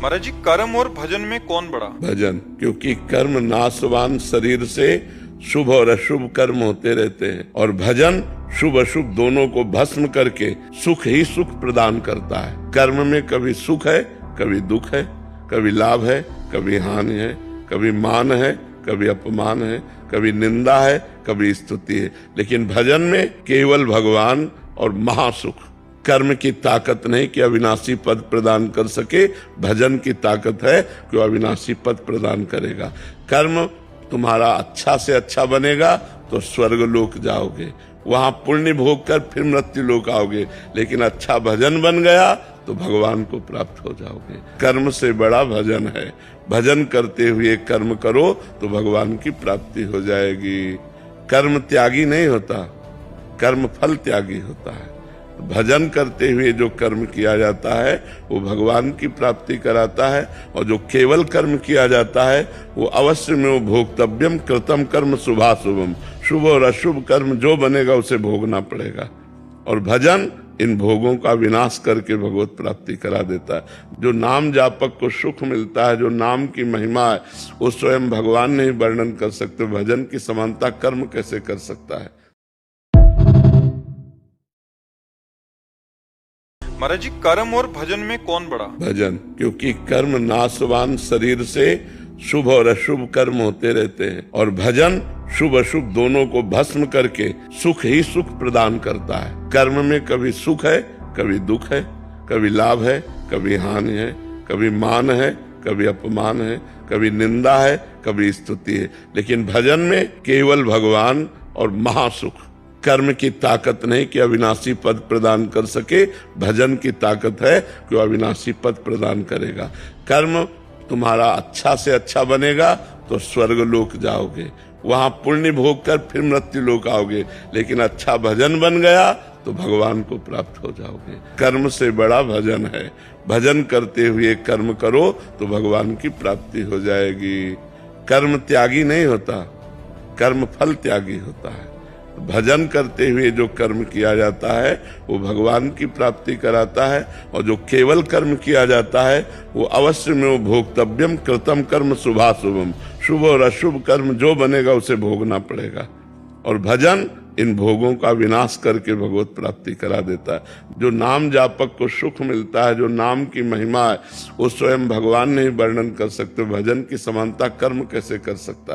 महाराज जी, कर्म और भजन में कौन बड़ा? भजन, क्योंकि कर्म नाशवान शरीर से शुभ और अशुभ कर्म होते रहते हैं, और भजन शुभ अशुभ दोनों को भस्म करके सुख ही सुख प्रदान करता है। कर्म में कभी सुख है, कभी दुख है, कभी लाभ है, कभी हानि है, कभी मान है, कभी अपमान है, कभी निंदा है, कभी स्तुति है। लेकिन भजन में केवल भगवान और महासुख। कर्म की ताकत नहीं कि अविनाशी पद प्रदान कर सके, भजन की ताकत है कि वो अविनाशी पद प्रदान करेगा। कर्म तुम्हारा अच्छा से अच्छा बनेगा तो स्वर्ग लोक जाओगे, वहां पुण्य भोग कर फिर मृत्यु लोक आओगे। लेकिन अच्छा भजन बन गया तो भगवान को प्राप्त हो जाओगे। कर्म से बड़ा भजन है। भजन करते हुए कर्म करो तो भगवान की प्राप्ति हो जाएगी। कर्म त्यागी नहीं होता, कर्म फल त्यागी होता है। भजन करते हुए जो कर्म किया जाता है वो भगवान की प्राप्ति कराता है, और जो केवल कर्म किया जाता है वो अवश्य में वो भोक्तव्यम कृतम कर्म शुभाशुभम। शुभ और अशुभ कर्म जो बनेगा उसे भोगना पड़ेगा। और भजन इन भोगों का विनाश करके भगवत प्राप्ति करा देता है। जो नाम जापक को सुख मिलता है, जो नाम की महिमा है, वो स्वयं भगवान नहीं वर्णन कर सकते। भजन की समानता कर्म कैसे कर सकता है? महाराज जी, कर्म और भजन में कौन बड़ा? भजन, क्योंकि कर्म नाशवान शरीर से शुभ और अशुभ कर्म होते रहते हैं, और भजन शुभ अशुभ दोनों को भस्म करके सुख ही सुख प्रदान करता है। कर्म में कभी सुख है, कभी दुख है, कभी लाभ है, कभी हानि है, कभी मान है, कभी अपमान है, कभी निंदा है, कभी स्तुति है। लेकिन भजन में केवल भगवान और महासुख। कर्म की ताकत नहीं कि अविनाशी पद प्रदान कर सके, भजन की ताकत है कि वो अविनाशी पद प्रदान करेगा। कर्म तुम्हारा अच्छा से अच्छा बनेगा तो स्वर्ग लोक जाओगे, वहां पुण्य भोग कर फिर मृत्यु लोक आओगे। लेकिन अच्छा भजन बन गया तो भगवान को प्राप्त हो जाओगे। कर्म से बड़ा भजन है। भजन करते हुए कर्म करो तो भगवान की प्राप्ति हो जाएगी। कर्म त्यागी नहीं होता, कर्म फल त्यागी होता है। भजन करते हुए जो कर्म किया जाता है वो भगवान की प्राप्ति कराता है, और जो केवल कर्म किया जाता है वो अवश्य में वो भोक्तव्यम कृतम कर्म शुभाशुभम। शुभ और अशुभ कर्म जो बनेगा उसे भोगना पड़ेगा। और भजन इन भोगों का विनाश करके भगवत प्राप्ति करा देता है। जो नाम जापक को सुख मिलता है, जो नाम की महिमा है, वो स्वयं भगवान नहीं वर्णन कर सकते। भजन की समानता कर्म कैसे कर सकता है?